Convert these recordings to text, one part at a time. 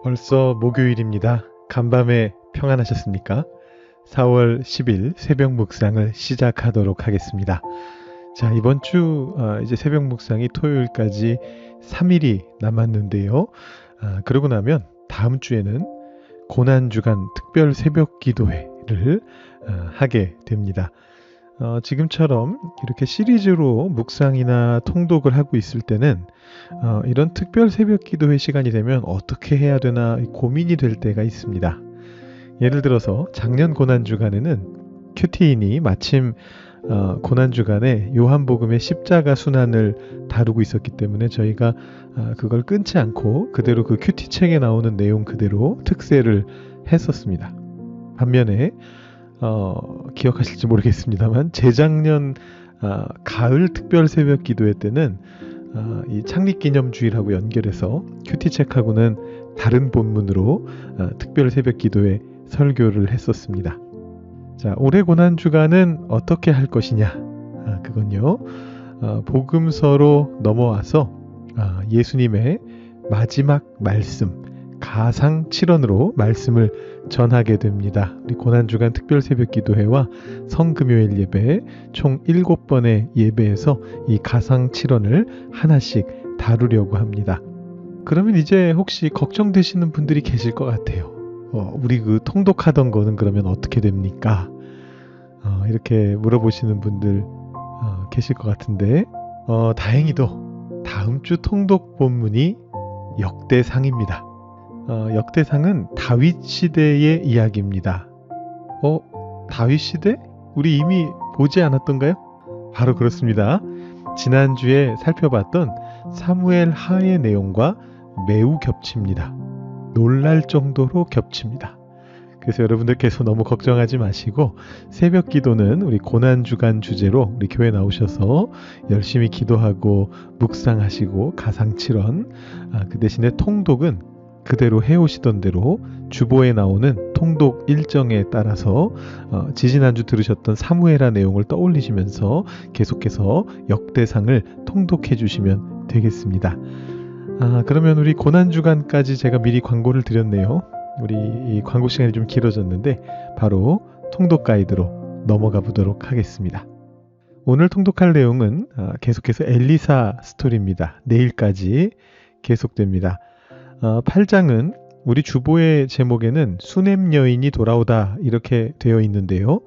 벌써 목요일입니다. 간밤에 평안하셨습니까? 4월 10일 새벽 묵상을 시작하도록 하겠습니다. 자, 이번 주 이제 새벽 묵상이 토요일까지 3일이 남았는데요. 그러고 나면 다음 주에는 고난주간 특별 새벽 기도회를 하게 됩니다. 지금처럼 이렇게 시리즈로 묵상이나 통독을 하고 있을 때는 이런 특별 새벽 기도회 시간이 되면 어떻게 해야 되나 고민이 될 때가 있습니다. 예를 들어서 작년 고난주간에는 큐티인이 마침 고난주간에 요한복음의 십자가 순환을 다루고 있었기 때문에 저희가 그걸 끊지 않고 그대로 그 큐티 책에 나오는 내용 그대로 특세를 했었습니다. 반면에 기억하실지 모르겠습니다만 재작년 가을 특별 새벽 기도회 때는 이 창립기념주일하고 연결해서 큐티책하고는 다른 본문으로 특별 새벽 기도회 설교를 했었습니다. 자, 올해 고난주간은 어떻게 할 것이냐? 그건요, 복음서로 넘어와서 예수님의 마지막 말씀, 가상 7원으로 말씀을 전하게 됩니다. 우리 고난주간 특별 새벽 기도회와 성금요일 예배 총 7번의 예배에서 이 가상 7원을 하나씩 다루려고 합니다. 그러면 이제 혹시 걱정되시는 분들이 계실 것 같아요. 우리 그 통독하던 거는 그러면 어떻게 됩니까? 이렇게 물어보시는 분들 계실 것 같은데 다행히도 다음 주 통독 본문이 역대상입니다. 역대상은 다윗 시대의 이야기입니다. 다윗 시대? 우리 이미 보지 않았던가요? 바로 그렇습니다. 지난주에 살펴봤던 사무엘 하의 내용과 매우 겹칩니다. 놀랄 정도로 겹칩니다. 그래서 여러분들께서 너무 걱정하지 마시고 새벽 기도는 우리 고난주간 주제로 우리 교회 나오셔서 열심히 기도하고 묵상하시고 가상칠언, 그 대신에 통독은 그대로 해오시던 대로 주보에 나오는 통독 일정에 따라서 지지난주 들으셨던 사무엘하 내용을 떠올리시면서 계속해서 역대상을 통독해 주시면 되겠습니다. 그러면 우리 고난주간까지 제가 미리 광고를 드렸네요. 우리 이 광고 시간이 좀 길어졌는데 바로 통독 가이드로 넘어가 보도록 하겠습니다. 오늘 통독할 내용은 계속해서 엘리사 스토리입니다. 내일까지 계속됩니다. 8장은 우리 주보의 제목에는 수넴 여인이 돌아오다 이렇게 되어 있는데요.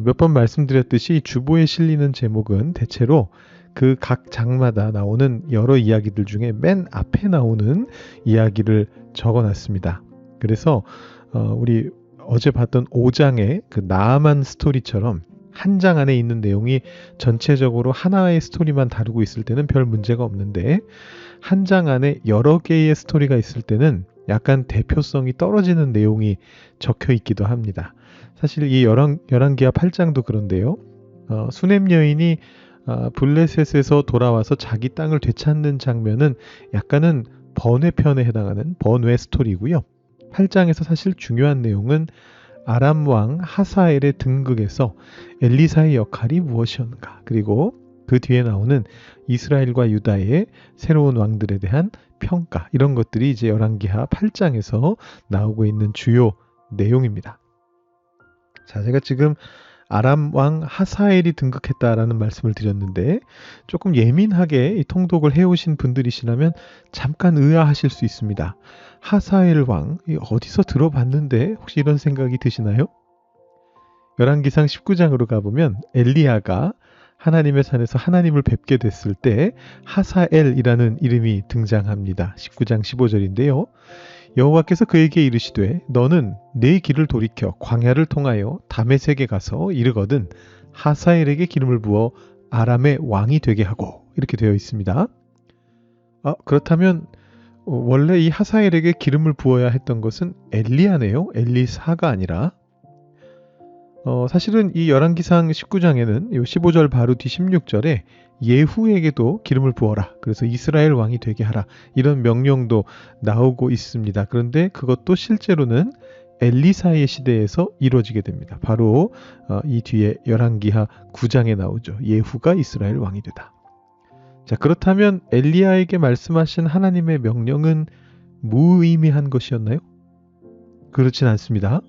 몇 번 말씀드렸듯이 주보에 실리는 제목은 대체로 그 각 장마다 나오는 여러 이야기들 중에 맨 앞에 나오는 이야기를 적어놨습니다. 그래서 우리 어제 봤던 5장의 그 나아만 스토리처럼 한 장 안에 있는 내용이 전체적으로 하나의 스토리만 다루고 있을 때는 별 문제가 없는데 한 장 안에 여러 개의 스토리가 있을 때는 약간 대표성이 떨어지는 내용이 적혀 있기도 합니다. 사실 이 열왕기하 8장도 그런데요. 수넴 여인이 블레셋에서 돌아와서 자기 땅을 되찾는 장면은 약간은 번외편에 해당하는 번외 스토리고요. 8장에서 사실 중요한 내용은 아람 왕 하사엘의 등극에서 엘리사의 역할이 무엇이었는가, 그리고 그 뒤에 나오는 이스라엘과 유다의 새로운 왕들에 대한 평가, 이런 것들이 이제 열왕기하 8장에서 나오고 있는 주요 내용입니다. 자, 제가 지금 아람 왕 하사엘이 등극했다라는 말씀을 드렸는데 조금 예민하게 이 통독을 해오신 분들이시라면 잠깐 의아하실 수 있습니다. 하사엘 왕, 어디서 들어봤는데 혹시 이런 생각이 드시나요? 열왕기상 19장으로 가보면 엘리야가 하나님의 산에서 하나님을 뵙게 됐을 때 하사엘이라는 이름이 등장합니다. 19장 15절인데요. 여호와께서 그에게 이르시되 너는 내 길을 돌이켜 광야를 통하여 다메섹에 가서 이르거든 하사엘에게 기름을 부어 아람의 왕이 되게 하고, 이렇게 되어 있습니다. 그렇다면 원래 이 하사엘에게 기름을 부어야 했던 것은 엘리야네요. 엘리사가 아니라. 사실은 이 열왕기상 19장에는 15절 바로 뒤 16절에 예후에게도 기름을 부어라, 그래서 이스라엘 왕이 되게 하라, 이런 명령도 나오고 있습니다. 그런데 그것도 실제로는 엘리사의 시대에서 이루어지게 됩니다. 바로 이 뒤에 열왕기하 9장에 나오죠. 예후가 이스라엘 왕이 되다. 자, 그렇다면 엘리야에게 말씀하신 하나님의 명령은 무의미한 것이었나요? 그렇진 않습니다.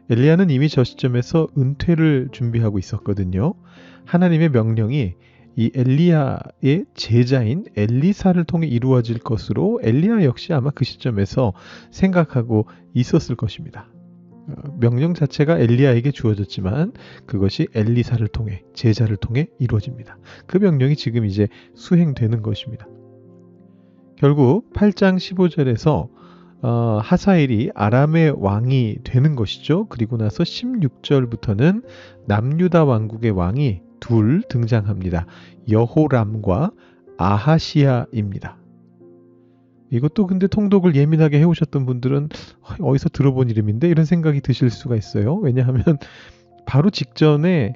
엘리야는 이미 저 시점에서 은퇴를 준비하고 있었거든요. 하나님의 명령이 이 엘리야의 제자인 엘리사를 통해 이루어질 것으로 엘리야 역시 아마 그 시점에서 생각하고 있었을 것입니다. 명령 자체가 엘리야에게 주어졌지만 그것이 엘리사를 통해, 제자를 통해 이루어집니다. 그 명령이 지금 이제 수행되는 것입니다. 결국 8장 15절에서 하사엘이 아람의 왕이 되는 것이죠. 그리고 나서 16절부터는 남유다 왕국의 왕이 둘 등장합니다. 여호람과 아하시야입니다. 이것도 근데 통독을 예민하게 해오셨던 분들은 어디서 들어본 이름인데 이런 생각이 드실 수가 있어요. 왜냐하면 바로 직전에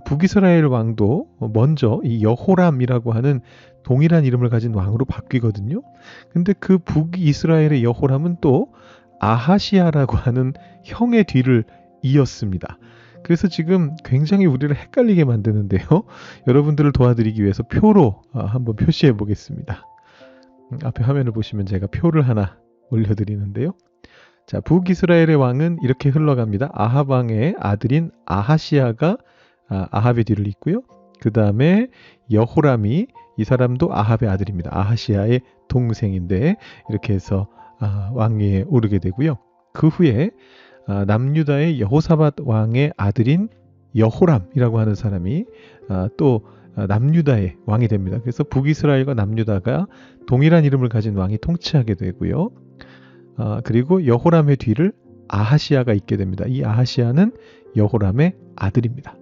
북이스라엘 왕도 먼저 이 여호람이라고 하는 동일한 이름을 가진 왕으로 바뀌거든요. 근데 그 북이스라엘의 여호람은 또 아하시야라고 하는 형의 뒤를 이었습니다. 그래서 지금 굉장히 우리를 헷갈리게 만드는데요. 여러분들을 도와드리기 위해서 표로 한번 표시해 보겠습니다. 앞에 화면을 보시면 제가 표를 하나 올려드리는데요. 자, 북이스라엘의 왕은 이렇게 흘러갑니다. 아합 왕의 아들인 아하시야가 아합의 뒤를 잇고요. 그 다음에 여호람이, 이 사람도 아합의 아들입니다. 아하시야의 동생인데 이렇게 해서 왕위에 오르게 되고요. 그 후에 남유다의 여호사밧 왕의 아들인 여호람이라고 하는 사람이 또 남유다의 왕이 됩니다. 그래서 북이스라엘과 남유다가 동일한 이름을 가진 왕이 통치하게 되고요. 그리고 여호람의 뒤를 아하시야가 잇게 됩니다. 이 아하시야는 여호람의 아들입니다.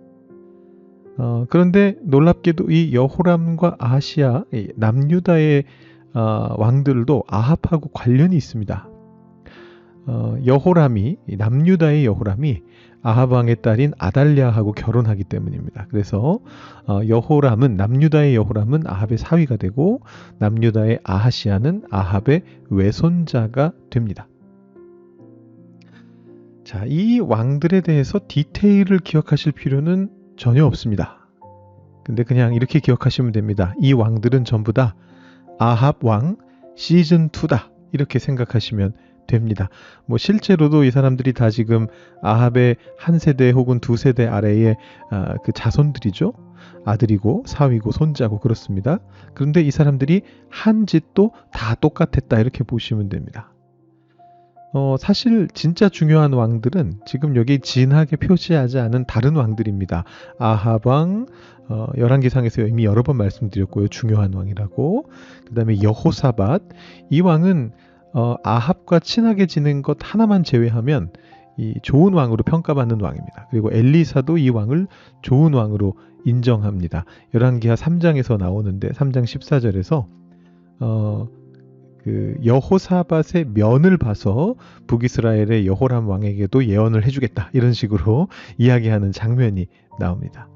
그런데 놀랍게도 이 여호람과 아하시야, 남유다의 왕들도 아합하고 관련이 있습니다. 여호람이, 남유다의 여호람이 아합 왕의 딸인 아달랴하고 결혼하기 때문입니다. 그래서 여호람은, 남유다의 여호람은 아합의 사위가 되고 남유다의 아하시야는 아합의 외손자가 됩니다. 자, 이 왕들에 대해서 디테일을 기억하실 필요는 전혀 없습니다. 근데 그냥 이렇게 기억하시면 됩니다. 이 왕들은 전부 다 아합 왕 시즌2다. 이렇게 생각하시면 됩니다. 뭐 실제로도 이 사람들이 다 지금 아합의 한 세대 혹은 두 세대 아래의 그 자손들이죠. 아들이고 사위고 손자고 그렇습니다. 그런데 이 사람들이 한 짓도 다 똑같았다. 이렇게 보시면 됩니다. 사실 진짜 중요한 왕들은 지금 여기 진하게 표시하지 않은 다른 왕들입니다. 아합 왕, 열왕기상에서 이미 여러 번 말씀드렸고요. 중요한 왕이라고. 그 다음에 여호사밧, 이 왕은 아합과 친하게 지낸 것 하나만 제외하면 이 좋은 왕으로 평가받는 왕입니다. 그리고 엘리사도 이 왕을 좋은 왕으로 인정합니다. 열왕기하 3장에서 나오는데 3장 14절에서 그 여호사밧의 면을 봐서 북이스라엘의 여호람 왕에게도 예언을 해주겠다. 이런 식으로 이야기하는 장면이 나옵니다.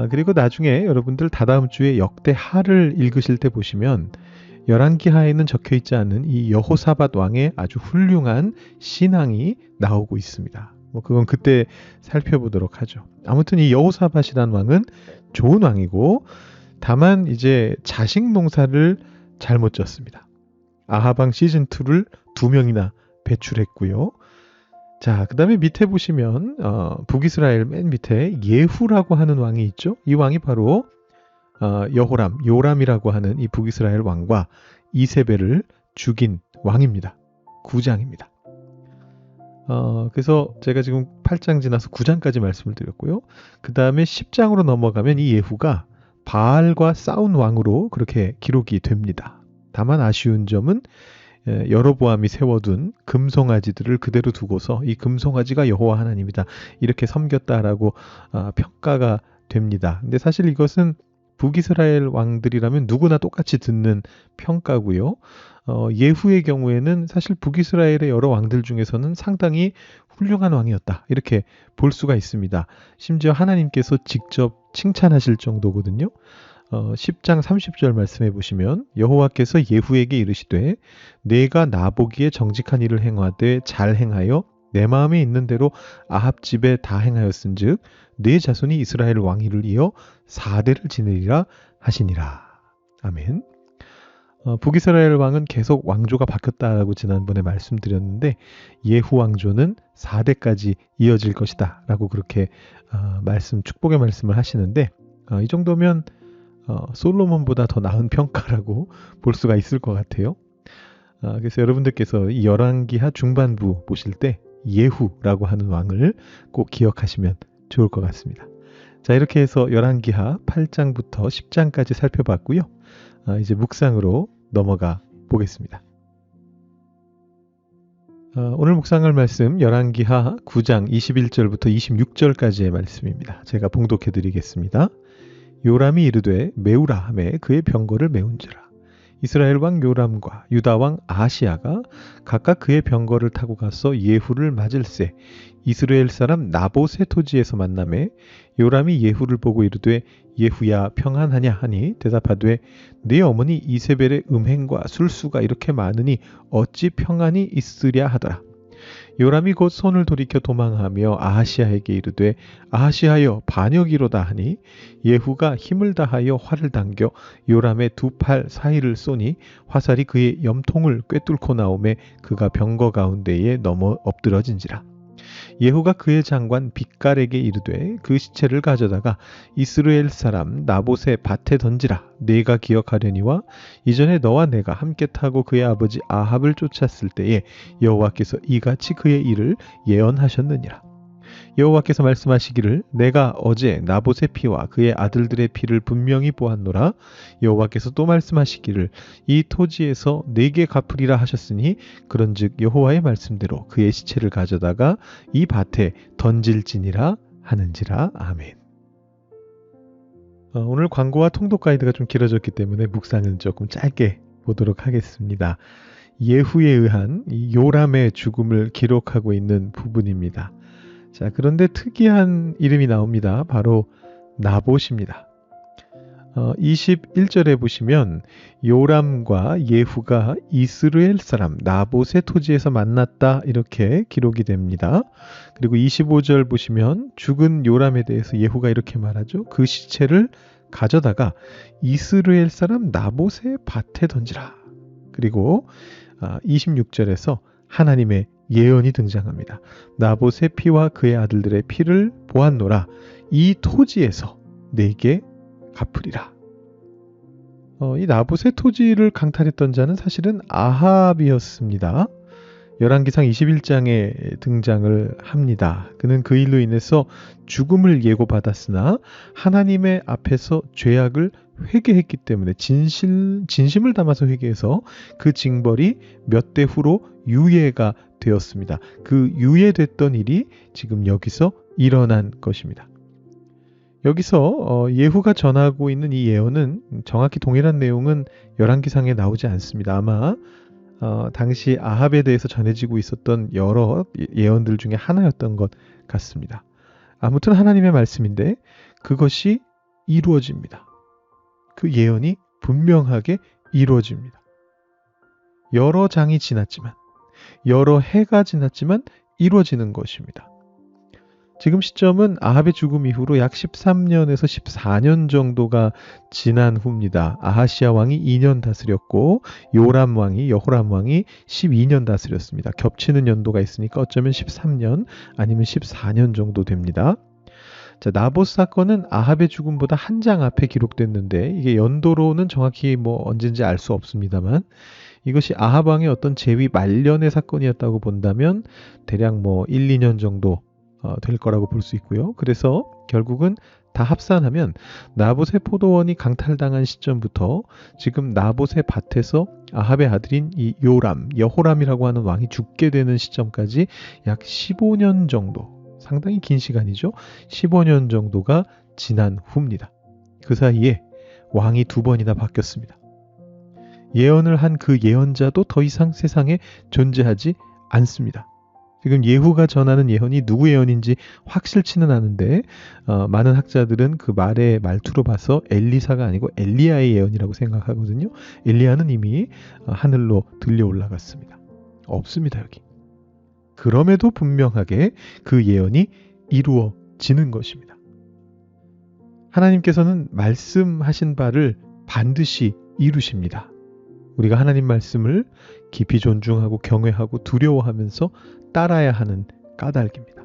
그리고 나중에 여러분들 다다음 주에 역대하를 읽으실 때 보시면 열왕기하에는 적혀 있지 않은 이 여호사밧 왕의 아주 훌륭한 신앙이 나오고 있습니다. 뭐 그건 그때 살펴보도록 하죠. 아무튼 이 여호사밧이란 왕은 좋은 왕이고 다만 이제 자식 농사를 잘못 졌습니다. 아하방 시즌2를 2명이나 배출했고요. 자, 그 다음에 밑에 보시면 북이스라엘 맨 밑에 예후라고 하는 왕이 있죠. 이 왕이 바로 여호람, 요람이라고 하는 이 북이스라엘 왕과 이세벨을 죽인 왕입니다. 9장입니다. 그래서 제가 지금 8장 지나서 9장까지 말씀을 드렸고요. 그 다음에 10장으로 넘어가면 이 예후가 바알과 싸운 왕으로 그렇게 기록이 됩니다. 다만 아쉬운 점은 여로보암이 세워둔 금송아지들을 그대로 두고서 이 금송아지가 여호와 하나님이다 이렇게 섬겼다라고 평가가 됩니다. 근데 사실 이것은 북이스라엘 왕들이라면 누구나 똑같이 듣는 평가고요. 예후의 경우에는 사실 북이스라엘의 여러 왕들 중에서는 상당히 훌륭한 왕이었다 이렇게 볼 수가 있습니다. 심지어 하나님께서 직접 칭찬하실 정도거든요. 10장 30절 말씀해 보시면 여호와께서 예후에게 이르시되 내가 나보기에 정직한 일을 행하되 잘 행하여 내 마음에 있는 대로 아합 집에 다 행하였은즉 네 자손이 이스라엘 왕위를 이어 4대를 지내리라 하시니라. 아멘. 북이스라엘 왕은 계속 왕조가 바뀌었다라고 지난번에 말씀드렸는데 예후 왕조는 4대까지 이어질 것이다 라고 그렇게 축복의 말씀을 하시는데 이 정도면 솔로몬보다 더 나은 평가라고 볼 수가 있을 것 같아요. 그래서 여러분들께서 이 열왕기하 중반부 보실 때 예후라고 하는 왕을 꼭 기억하시면 좋을 것 같습니다. 자, 이렇게 해서 열왕기하 8장부터 10장까지 살펴봤고요. 이제 묵상으로 넘어가 보겠습니다. 오늘 묵상할 말씀 열왕기하 9장 21절부터 26절까지의 말씀입니다. 제가 봉독해 드리겠습니다. 요람이 이르되 메우라 하매 그의 병거를 메운지라. 이스라엘 왕 요람과 유다 왕 아하시야가 각각 그의 병거를 타고 가서 예후를 맞을새 이스라엘 사람 나봇의 토지에서 만나매 요람이 예후를 보고 이르되 예후야 평안하냐 하니 대답하되 네 어머니 이세벨의 음행과 술수가 이렇게 많으니 어찌 평안이 있으랴 하더라. 요람이 곧 손을 돌이켜 도망하며 아하시야에게 이르되 아하시하여 반역이로다 하니 예후가 힘을 다하여 활을 당겨 요람의 두 팔 사이를 쏘니 화살이 그의 염통을 꿰뚫고 나오매 그가 병거 가운데에 넘어 엎드러진지라. 예후가 그의 장관 빗갈에게 이르되 그 시체를 가져다가 이스라엘 사람 나봇의 밭에 던지라. 네가 기억하려니와 이전에 너와 내가 함께 타고 그의 아버지 아합을 쫓았을 때에 여호와께서 이같이 그의 일을 예언하셨느니라. 여호와께서 말씀하시기를 내가 어제 나봇의 피와 그의 아들들의 피를 분명히 보았노라. 여호와께서 또 말씀하시기를 이 토지에서 네게 갚으리라 하셨으니 그런즉 여호와의 말씀대로 그의 시체를 가져다가 이 밭에 던질지니라 하는지라. 아멘. 오늘 광고와 통독 가이드가 좀 길어졌기 때문에 묵상은 조금 짧게 보도록 하겠습니다. 예후에 의한 이 요람의 죽음을 기록하고 있는 부분입니다. 자, 그런데 특이한 이름이 나옵니다. 바로 나봇입니다. 21절에 보시면 요람과 예후가 이스라엘 사람 나봇의 토지에서 만났다 이렇게 기록이 됩니다. 그리고 25절 보시면 죽은 요람에 대해서 예후가 이렇게 말하죠. 그 시체를 가져다가 이스라엘 사람 나봇의 밭에 던지라. 그리고 26절에서 하나님의 예언이 등장합니다. 나봇의 피와 그의 아들들의 피를 보았노라. 이 토지에서 내게 갚으리라. 이 나봇의 토지를 강탈했던 자는 사실은 아합이었습니다. 열왕기상 21장에 등장을 합니다. 그는 그 일로 인해서 죽음을 예고받았으나 하나님의 앞에서 죄악을 회개했기 때문에 진심을 담아서 회개해서 그 징벌이 몇 대 후로 유예가 되었습니다. 그 유예됐던 일이 지금 여기서 일어난 것입니다. 여기서 예후가 전하고 있는 이 예언은 정확히 동일한 내용은 열왕기상에 나오지 않습니다. 아마 당시 아합에 대해서 전해지고 있었던 여러 예언들 중에 하나였던 것 같습니다. 아무튼 하나님의 말씀인데 그것이 이루어집니다. 그 예언이 분명하게 이루어집니다. 여러 장이 지났지만 여러 해가 지났지만 이루어지는 것입니다. 지금 시점은 아합의 죽음 이후로 약 13년에서 14년 정도가 지난 후입니다. 아하시야 왕이 2년 다스렸고 요람 왕이 여호람 왕이 12년 다스렸습니다. 겹치는 연도가 있으니까 어쩌면 13년 아니면 14년 정도 됩니다. 자, 나봇 사건은 아합의 죽음보다 한 장 앞에 기록됐는데 이게 연도로는 정확히 언제인지 알 수 없습니다만 이것이 아합 왕의 어떤 재위 말년의 사건이었다고 본다면 대략 1, 2년 정도 될 거라고 볼 수 있고요. 그래서 결국은 다 합산하면 나봇의 포도원이 강탈당한 시점부터 지금 나봇의 밭에서 아합의 아들인 이 요람, 여호람이라고 하는 왕이 죽게 되는 시점까지 약 15년 정도, 상당히 긴 시간이죠. 15년 정도가 지난 후입니다. 그 사이에 왕이 2번이나 바뀌었습니다. 예언을 한 그 예언자도 더 이상 세상에 존재하지 않습니다. 지금 예후가 전하는 예언이 누구 예언인지 확실치는 않은데 많은 학자들은 그 말의 말투로 봐서 엘리사가 아니고 엘리야의 예언이라고 생각하거든요. 엘리야는 이미 하늘로 들려 올라갔습니다. 없습니다, 여기. 그럼에도 분명하게 그 예언이 이루어지는 것입니다. 하나님께서는 말씀하신 바를 반드시 이루십니다. 우리가 하나님 말씀을 깊이 존중하고 경외하고 두려워하면서 따라야 하는 까닭입니다.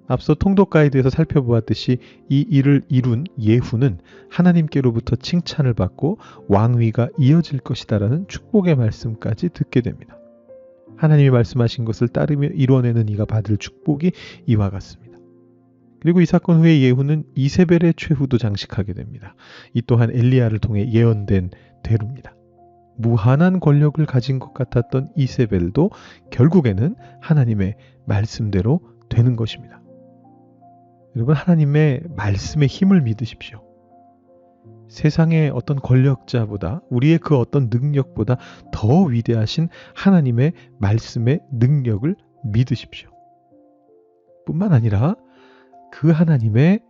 앞서 통독 가이드에서 살펴보았듯이 이 일을 이룬 예후는 하나님께로부터 칭찬을 받고 왕위가 이어질 것이다라는 축복의 말씀까지 듣게 됩니다. 하나님이 말씀하신 것을 따르며 이뤄내는 이가 받을 축복이 이와 같습니다. 그리고 이 사건 후에 예후는 이세벨의 최후도 장식하게 됩니다. 이 또한 엘리야를 통해 예언된 대로입니다. 무한한 권력을 가진 것 같았던 이세벨도 결국에는 하나님의 말씀대로 되는 것입니다. 여러분, 하나님의 말씀의 힘을 믿으십시오. 세상의 어떤 권력자보다, 우리의 그 어떤 능력보다 더 위대하신 하나님의 말씀의 능력을 믿으십시오. 뿐만 아니라 그 하나님의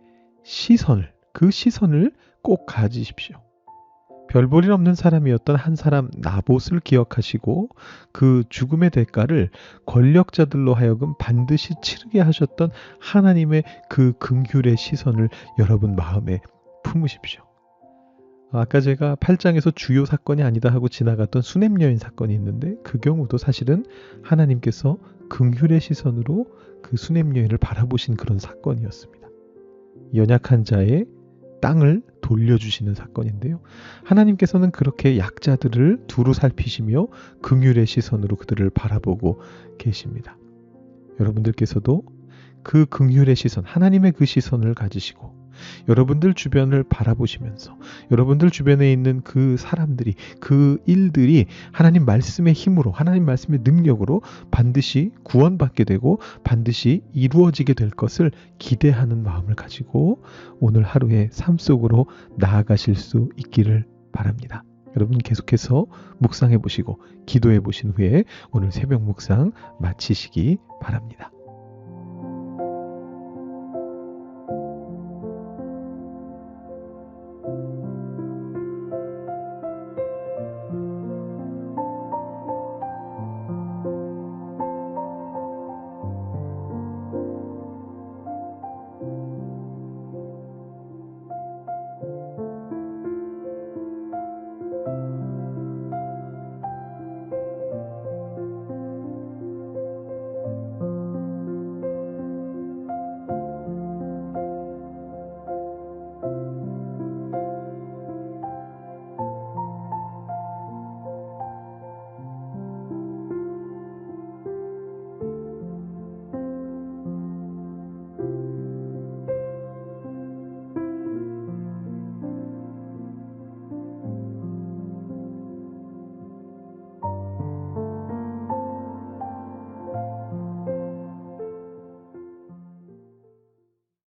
시선을, 그 시선을 꼭 가지십시오. 별 볼 일 없는 사람이었던 한 사람 나봇을 기억하시고 그 죽음의 대가를 권력자들로 하여금 반드시 치르게 하셨던 하나님의 그 긍휼의 시선을 여러분 마음에 품으십시오. 아까 제가 8장에서 주요 사건이 아니다 하고 지나갔던 수넴 여인 사건이 있는데 그 경우도 사실은 하나님께서 긍휼의 시선으로 그 수넴 여인을 바라보신 그런 사건이었습니다. 연약한 자의 땅을 돌려주시는 사건인데요. 하나님께서는 그렇게 약자들을 두루 살피시며 긍휼의 시선으로 그들을 바라보고 계십니다. 여러분들께서도 그 긍휼의 시선, 하나님의 그 시선을 가지시고 여러분들 주변을 바라보시면서 여러분들 주변에 있는 그 사람들이, 그 일들이 하나님 말씀의 힘으로, 하나님 말씀의 능력으로 반드시 구원받게 되고 반드시 이루어지게 될 것을 기대하는 마음을 가지고 오늘 하루의 삶 속으로 나아가실 수 있기를 바랍니다. 여러분 계속해서 묵상해 보시고 기도해 보신 후에 오늘 새벽 묵상 마치시기 바랍니다.